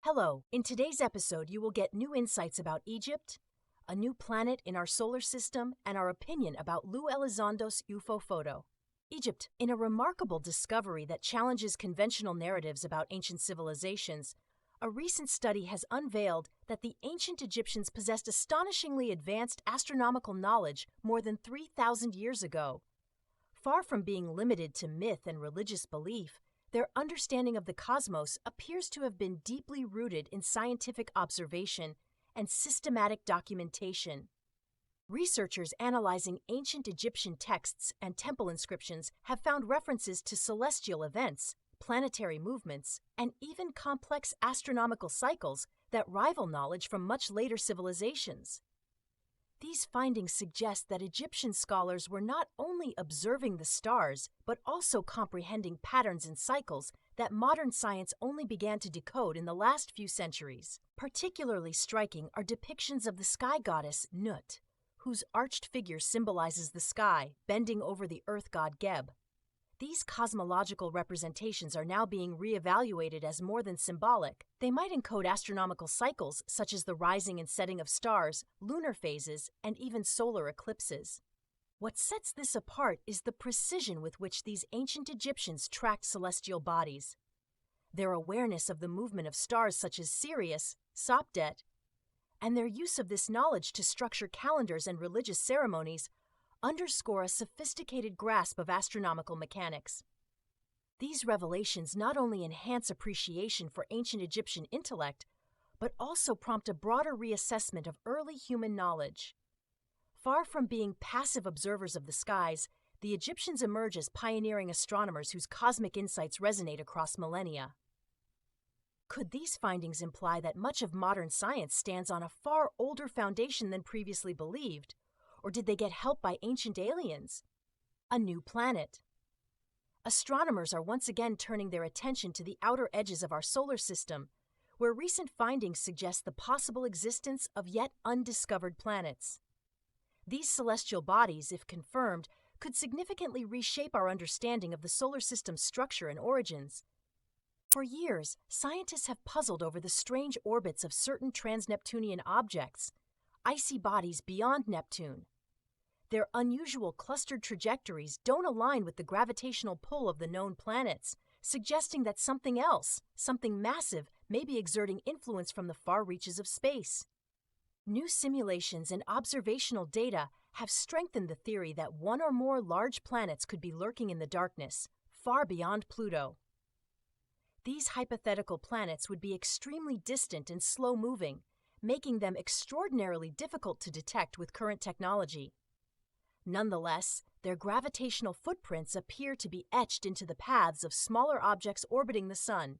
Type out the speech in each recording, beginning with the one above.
Hello, in today's episode you will get new insights about Egypt, a new planet in our solar system, and our opinion about Elizondo's UFO photo. Egypt, in a remarkable discovery that challenges conventional narratives about ancient civilizations, a recent study has unveiled that the ancient Egyptians possessed astonishingly advanced astronomical knowledge more than 3,000 years ago. Far from being limited to myth and religious belief, their understanding of the cosmos appears to have been deeply rooted in scientific observation and systematic documentation. Researchers analyzing ancient Egyptian texts and temple inscriptions have found references to celestial events, planetary movements, and even complex astronomical cycles that rival knowledge from much later civilizations. These findings suggest that Egyptian scholars were not only observing the stars, but also comprehending patterns and cycles that modern science only began to decode in the last few centuries. Particularly striking are depictions of the sky goddess Nut, whose arched figure symbolizes the sky, bending over the earth god Geb. These cosmological representations are now being reevaluated as more than symbolic. They might encode astronomical cycles such as the rising and setting of stars, lunar phases, and even solar eclipses. What sets this apart is the precision with which these ancient Egyptians tracked celestial bodies. Their awareness of the movement of stars such as Sirius, Sopdet, and their use of this knowledge to structure calendars and religious ceremonies underscore a sophisticated grasp of astronomical mechanics. These revelations not only enhance appreciation for ancient Egyptian intellect, but also prompt a broader reassessment of early human knowledge. Far from being passive observers of the skies, the Egyptians emerge as pioneering astronomers whose cosmic insights resonate across millennia. Could these findings imply that much of modern science stands on a far older foundation than previously believed? Or did they get help by ancient aliens? A new planet. Astronomers are once again turning their attention to the outer edges of our solar system, where recent findings suggest the possible existence of yet undiscovered planets. These celestial bodies, if confirmed, could significantly reshape our understanding of the solar system's structure and origins. For years, scientists have puzzled over the strange orbits of certain trans-Neptunian objects, icy bodies beyond Neptune. Their unusual clustered trajectories don't align with the gravitational pull of the known planets, suggesting that something else, something massive, may be exerting influence from the far reaches of space. New simulations and observational data have strengthened the theory that one or more large planets could be lurking in the darkness, far beyond Pluto. These hypothetical planets would be extremely distant and slow-moving, making them extraordinarily difficult to detect with current technology. Nonetheless, their gravitational footprints appear to be etched into the paths of smaller objects orbiting the Sun.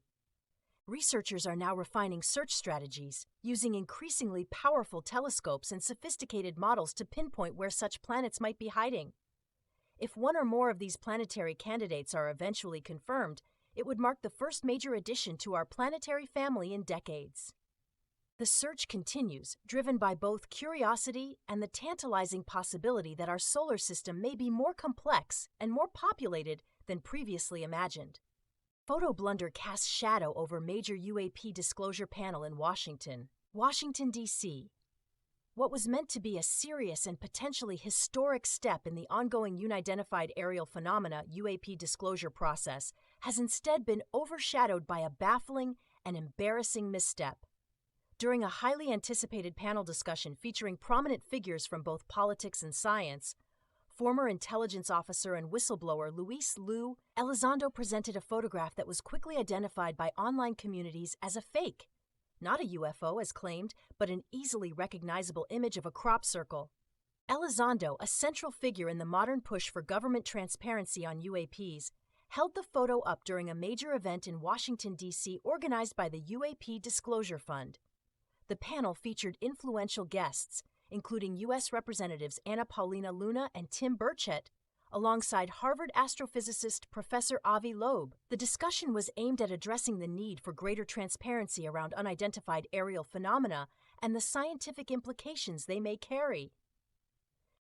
Researchers are now refining search strategies, using increasingly powerful telescopes and sophisticated models to pinpoint where such planets might be hiding. If one or more of these planetary candidates are eventually confirmed, it would mark the first major addition to our planetary family in decades. The search continues, driven by both curiosity and the tantalizing possibility that our solar system may be more complex and more populated than previously imagined. Photo blunder casts shadow over major UAP disclosure panel in Washington, D.C. What was meant to be a serious and potentially historic step in the ongoing unidentified aerial phenomena UAP disclosure process has instead been overshadowed by a baffling and embarrassing misstep. During a highly anticipated panel discussion featuring prominent figures from both politics and science, former intelligence officer and whistleblower Luis Elizondo presented a photograph that was quickly identified by online communities as a fake. Not a UFO as claimed, but an easily recognizable image of a crop circle. Elizondo, a central figure in the modern push for government transparency on UAPs, held the photo up during a major event in Washington, D.C. organized by the UAP Disclosure Fund. The panel featured influential guests, including U.S. Representatives Anna Paulina Luna and Tim Burchett, alongside Harvard astrophysicist Professor Avi Loeb. The discussion was aimed at addressing the need for greater transparency around unidentified aerial phenomena and the scientific implications they may carry.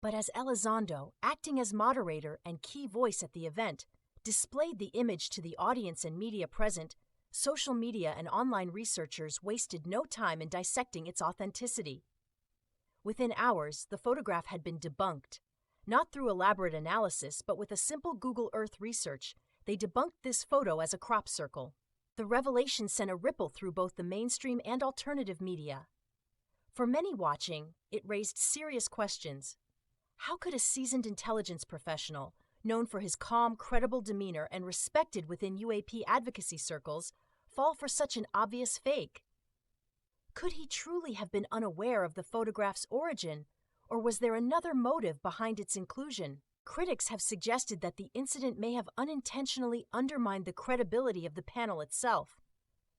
But as Elizondo, acting as moderator and key voice at the event, displayed the image to the audience and media present, social media and online researchers wasted no time in dissecting its authenticity. Within hours, the photograph had been debunked. Not through elaborate analysis, but with a simple Google Earth research, they debunked this photo as a crop circle. The revelation sent a ripple through both the mainstream and alternative media. For many watching, it raised serious questions. How could a seasoned intelligence professional, known for his calm, credible demeanor and respected within UAP advocacy circles, fall for such an obvious fake? Could he truly have been unaware of the photograph's origin, or was there another motive behind its inclusion? Critics have suggested that the incident may have unintentionally undermined the credibility of the panel itself.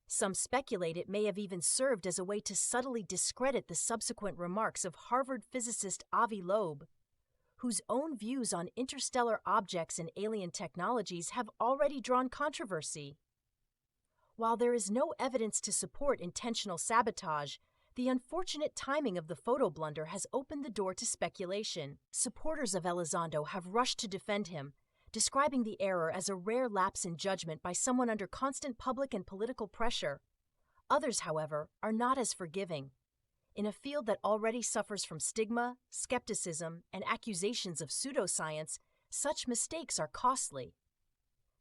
Some speculate it may have even served as a way to subtly discredit the subsequent remarks of Harvard physicist Avi Loeb, whose own views on interstellar objects and alien technologies have already drawn controversy. While there is no evidence to support intentional sabotage, the unfortunate timing of the photo blunder has opened the door to speculation. Supporters of Elizondo have rushed to defend him, describing the error as a rare lapse in judgment by someone under constant public and political pressure. Others, however, are not as forgiving. In a field that already suffers from stigma, skepticism, and accusations of pseudoscience, such mistakes are costly.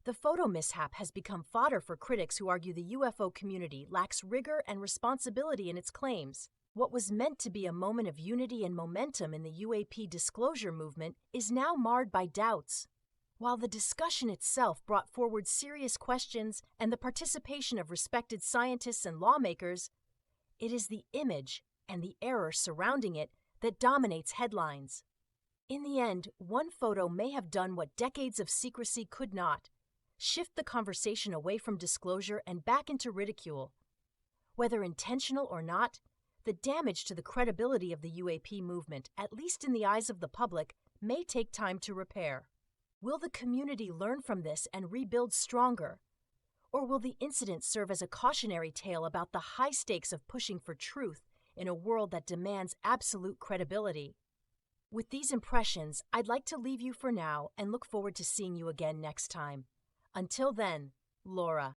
The photo mishap has become fodder for critics who argue the UFO community lacks rigor and responsibility in its claims. What was meant to be a moment of unity and momentum in the UAP disclosure movement is now marred by doubts. While the discussion itself brought forward serious questions and the participation of respected scientists and lawmakers, it is the image and the error surrounding it that dominates headlines. In the end, one photo may have done what decades of secrecy could not: shift the conversation away from disclosure and back into ridicule. Whether intentional or not, the damage to the credibility of the UAP movement, at least in the eyes of the public, may take time to repair. Will the community learn from this and rebuild stronger? Or will the incident serve as a cautionary tale about the high stakes of pushing for truth in a world that demands absolute credibility? With these impressions, I'd like to leave you for now and look forward to seeing you again next time. Until then, Laura.